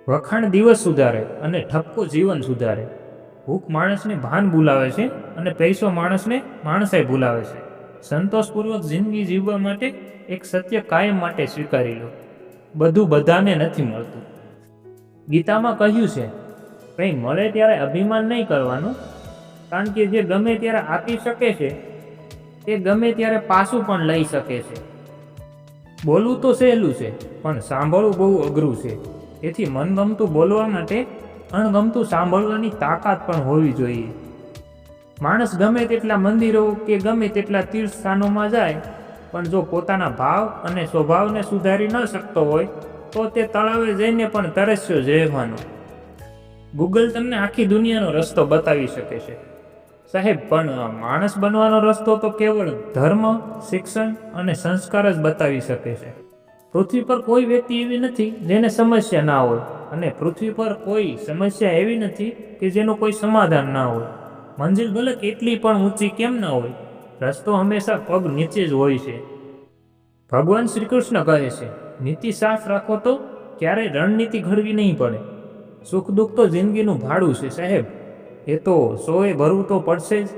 વખાણ દિવસ સુધારે અને ઠપકો જીવન સુધારે. ભૂખ માણસને ભાન ભૂલાવે છે અને પૈસો માણસને માણસાઈ ભૂલાવે છે. સંતોષપૂર્વક જિંદગી જીવવા માટે એક સત્ય કાયમ માટે સ્વીકારી લો, બધું બધાને નથી મળતું. ગીતામાં કહ્યું છે, કંઈ મળે ત્યારે અભિમાન નહીં કરવાનું, કારણ કે જે ગમે ત્યારે આપી શકે છે તે ગમે ત્યારે પાછું પણ લઈ શકે છે. બોલવું તો સહેલું છે, પણ સાંભળવું બહુ અઘરું છે. તેથી મનગમતું બોલવા માટે અણગમતું સાંભળવાની તાકાત પણ હોવી જોઈએ. માણસ ગમે તેટલા મંદિરો કે ગમે તેટલા તીર્થ સ્થાનોમાં જાય, પણ જો પોતાના ભાવ અને સ્વભાવને સુધારી ન શકતો હોય તો તે તળાવે જઈને પણ તરસ્યો રહેવાનો. ગૂગલ તમને આખી દુનિયાનો રસ્તો બતાવી શકે છે સાહેબ, પણ માણસ બનવાનો રસ્તો તો કેવળ ધર્મ, શિક્ષણ અને સંસ્કાર જ બતાવી શકે છે. પૃથ્વી પર કોઈ વ્યક્તિ એવી નથી જેને સમસ્યા ના હોય, અને પૃથ્વી પર કોઈ સમસ્યા એવી નથી કે જેનું કોઈ સમાધાન ના હોય. મંજિલ ભલે કેટલી પણ ઊંચી કેમ ના હોય, રસ્તો હંમેશા પગ નીચે જ હોય છે. ભગવાન શ્રી કૃષ્ણ કહે છે, નીતિ સાફ રાખો તો ક્યારેય રણનીતિ ઘડવી નહીં પડે. સુખ દુઃખ તો જિંદગીનું ભાડું છે સાહેબ, એ તો સોએ ભરવું તો પડશે જ.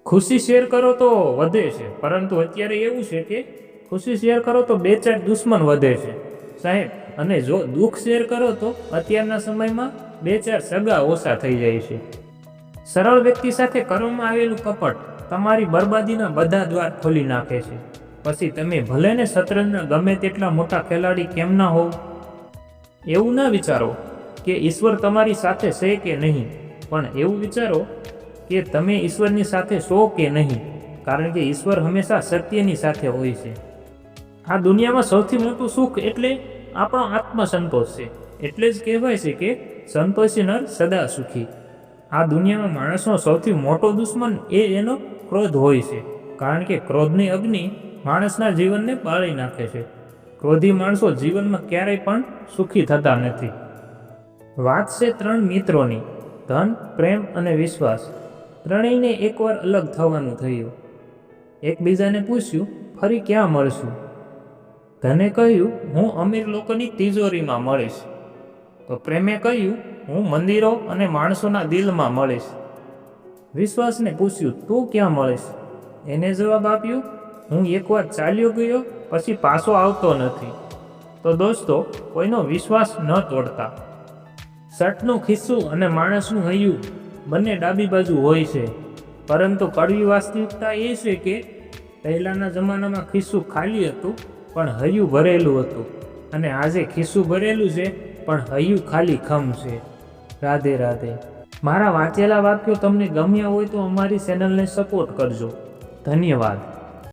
ખુશી શેર કરો તો વધે છે, પરંતુ અત્યારે એવું છે કે ખુશી શેર કરો તો 2-4 દુશ્મન વધે છે સાહેબ, અને જો દુઃખ શેર કરો તો અત્યારના સમયમાં 2-4 સગા ઓછા થઈ જાય છે. સરળ વ્યક્તિ સાથે કરવામાં આવેલું કપટ તમારી બરબાદીના બધા દ્વાર ખોલી નાખે છે. પછી તમે ભલે ને શતરંજના ગમે તેટલા મોટા ખેલાડી કેમ ના હોવ. એવું ના વિચારો કે ઈશ્વર તમારી સાથે છે કે નહીં, પણ એવું વિચારો કે તમે ઈશ્વરની સાથે છો કે નહીં, કારણ કે ઈશ્વર હંમેશા સત્યની સાથે હોય છે. આ દુનિયામાં સૌથી મોટું સુખ એટલે આપણો આત્મસંતોષ છે. એટલે જ કહેવાય છે કે સંતોષી નર સદા સુખી. આ દુનિયામાં માણસનો સૌથી મોટો દુશ્મન એનો ક્રોધ હોય છે, કારણ કે ક્રોધની અગ્નિ માણસના જીવનને બાળી નાખે છે. ક્રોધી માણસો જીવનમાં ક્યારેય પણ સુખી થતા નથી. વાત છે 3 મિત્રોની, ધન, પ્રેમ અને વિશ્વાસ. ત્રણેયને એકવાર અલગ થવાનું થયું. એકબીજાને પૂછ્યું, ફરી ક્યાં મળશું? ધને કહ્યું, હું અમીર લોકોની તિજોરીમાં મળીશ. તો પ્રેમે કહ્યું, હું મંદિરો અને માણસોના દિલમાં મળીશ. વિશ્વાસને પૂછ્યું, તું ક્યાં મળીશ? એને જવાબ આપ્યો, હું એકવાર ચાલ્યો ગયો પછી પાછો આવતો નથી. તો દોસ્તો, કોઈનો વિશ્વાસ ન તોડતા. શર્ટનું ખિસ્સું અને માણસનું હૈયું બંને ડાબી બાજુ હોય છે, પરંતુ કડવી વાસ્તવિકતા એ છે કે પહેલાંના જમાનામાં ખિસ્સું ખાલી હતું પણ હૈયું ભરેલું હતું, અને આજે ખિસ્સું ભરેલું છે પણ હૈયું ખાલી ખમ છે. રાધે રાધે. મારા વાંચેલા વાક્યો તમને ગમ્યા હોય તો અમારી ચેનલને સપોર્ટ કરજો. ધન્યવાદ.